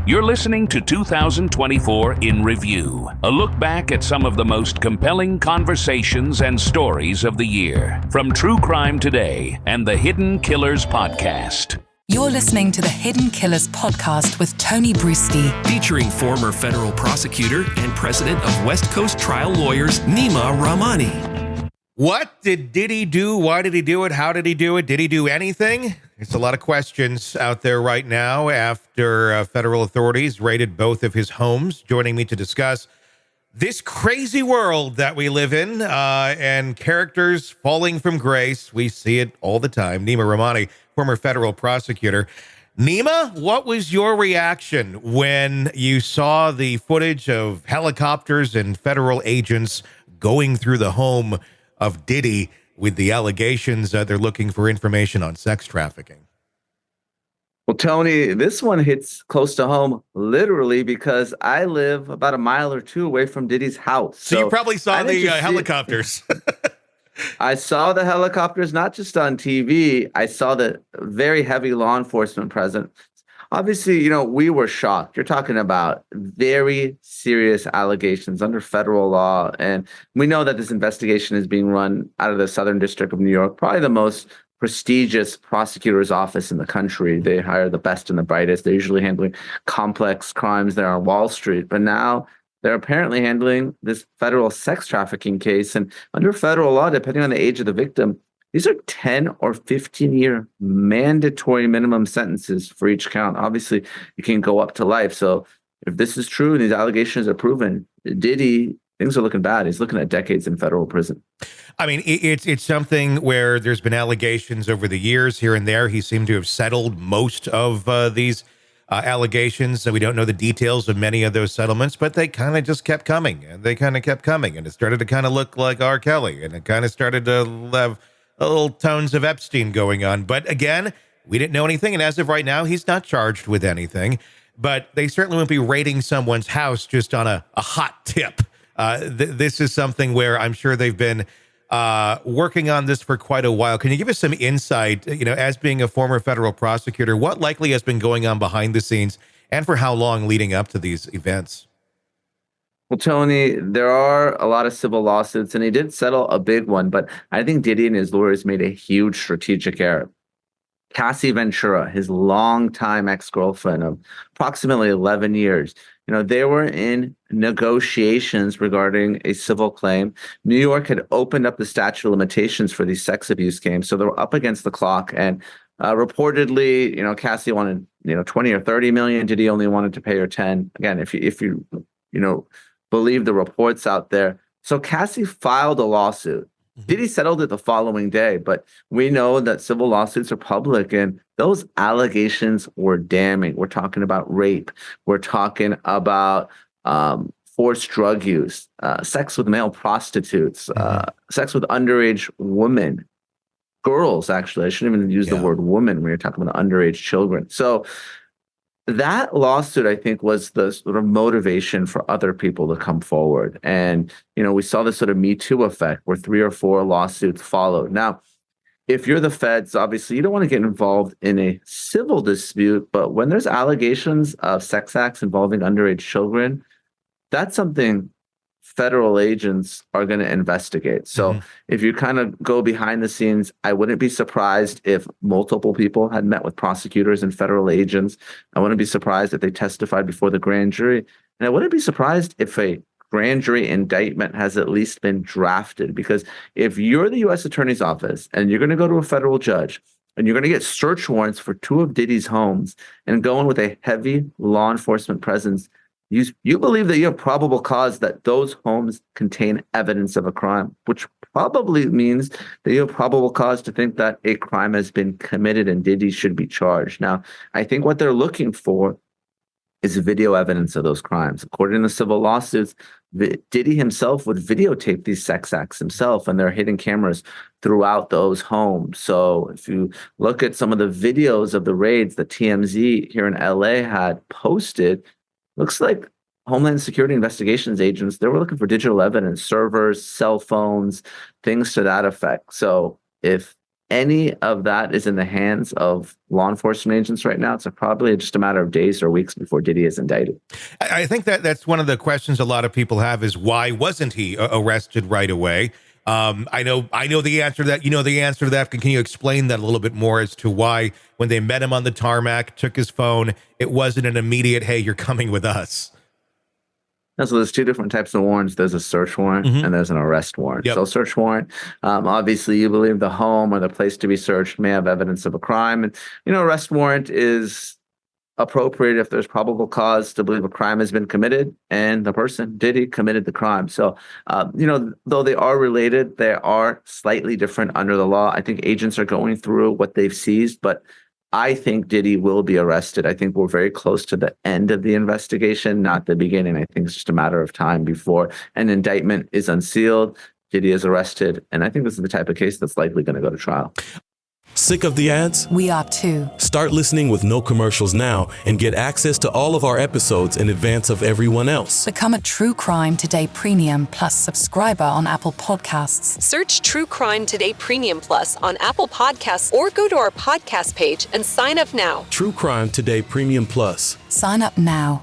You're listening to 2024 in Review, a look back at some of the most compelling conversations and stories of the year, from True Crime Today and the Hidden Killers podcast. You're listening to the Hidden Killers podcast with Tony Brueski, featuring former federal prosecutor and president of West Coast Trial Lawyers, Nima Rahmani. What did Diddy do? Why did he do it? How did he do it? Did he do anything? There's a lot of questions out there right now after federal authorities raided both of his homes. Joining me to discuss this crazy world that we live in and characters falling from grace. We see it all the time. Nima Rahmani, former federal prosecutor. Nima, what was your reaction when you saw the footage of helicopters and federal agents going through the home of Diddy with the allegations that they're looking for information on sex trafficking? Well, Tony, this one hits close to home, literally, because I live about a mile or two away from Diddy's house. So you probably saw the helicopters. I saw the helicopters, not just on TV. I saw the very heavy law enforcement presence. Obviously, we were shocked. You're talking about very serious allegations under federal law. And we know that this investigation is being run out of the Southern District of New York, probably the most prestigious prosecutor's office in the country. They hire the best and the brightest. They're usually handling complex crimes there on Wall Street. But now they're apparently handling this federal sex trafficking case. And under federal law, depending on the age of the victim, these are 10 or 15-year mandatory minimum sentences for each count. Obviously, you can go up to life. So if this is true and these allegations are proven, Diddy, things are looking bad. He's looking at decades in federal prison. I mean, it's something where there's been allegations over the years here and there. He seemed to have settled most of these allegations. So we don't know the details of many of those settlements, but they kind of just kept coming and they kind of kept coming. And it started to kind of look like R. Kelly, and it kind of started to have little tones of Epstein going on. But again, we didn't know anything. And as of right now, he's not charged with anything. But they certainly won't be raiding someone's house just on a hot tip. This is something where I'm sure they've been working on this for quite a while. Can you give us some insight, as being a former federal prosecutor, what likely has been going on behind the scenes and for how long leading up to these events? Well, Tony, there are a lot of civil lawsuits, and he did settle a big one, but I think Diddy and his lawyers made a huge strategic error. Cassie Ventura, his longtime ex-girlfriend of approximately 11 years, they were in negotiations regarding a civil claim. New York had opened up the statute of limitations for these sex abuse claims, so they were up against the clock. And reportedly, Cassie wanted 20 or 30 million. Diddy only wanted to pay her 10. Again, if you believe the reports out there. So Cassie filed a lawsuit. Diddy settled it the following day, but we know that civil lawsuits are public, and those allegations were damning. We're talking about rape. We're talking about forced drug use, sex with male prostitutes, sex with underage women, girls, actually. I shouldn't even use the word woman when you're talking about underage children. So that lawsuit, I think, was the sort of motivation for other people to come forward. And, we saw this sort of Me Too effect where 3 or 4 lawsuits followed. Now, if you're the feds, obviously, you don't want to get involved in a civil dispute. But when there's allegations of sex acts involving underage children, that's something federal agents are going to investigate. So if you kind of go behind the scenes, I wouldn't be surprised if multiple people had met with prosecutors and federal agents. I wouldn't be surprised if they testified before the grand jury. And I wouldn't be surprised if a grand jury indictment has at least been drafted. Because if you're the U.S. Attorney's Office and you're going to go to a federal judge and you're going to get search warrants for 2 of Diddy's homes and go in with a heavy law enforcement presence, you believe that you have probable cause that those homes contain evidence of a crime, which probably means that you have probable cause to think that a crime has been committed and Diddy should be charged. Now, I think what they're looking for is video evidence of those crimes. According to civil lawsuits, Diddy himself would videotape these sex acts himself, and there are hidden cameras throughout those homes. So if you look at some of the videos of the raids that TMZ here in LA had posted, looks like Homeland Security investigations agents, they were looking for digital evidence, servers, cell phones, things to that effect. So if any of that is in the hands of law enforcement agents right now, it's probably just a matter of days or weeks before Diddy is indicted. I think that's one of the questions a lot of people have is why wasn't he arrested right away? I know the answer to that. You know the answer to that. Can you explain that a little bit more as to why when they met him on the tarmac, took his phone, it wasn't an immediate, hey, you're coming with us? So there's two different types of warrants. There's a search warrant and there's an arrest warrant. Yep. So search warrant, obviously you believe the home or the place to be searched may have evidence of a crime. And, arrest warrant is appropriate if there's probable cause to believe a crime has been committed and the person, Diddy, committed the crime. So, though they are related, they are slightly different under the law. I think agents are going through what they've seized, but I think Diddy will be arrested. I think we're very close to the end of the investigation, not the beginning. I think it's just a matter of time before an indictment is unsealed, Diddy is arrested, and I think this is the type of case that's likely going to go to trial. Sick of the ads? We are too. Start listening with no commercials now and get access to all of our episodes in advance of everyone else. Become a True Crime Today Premium Plus subscriber on Apple Podcasts. Search True Crime Today Premium Plus on Apple Podcasts or go to our podcast page and sign up now. True Crime Today Premium Plus. Sign up now.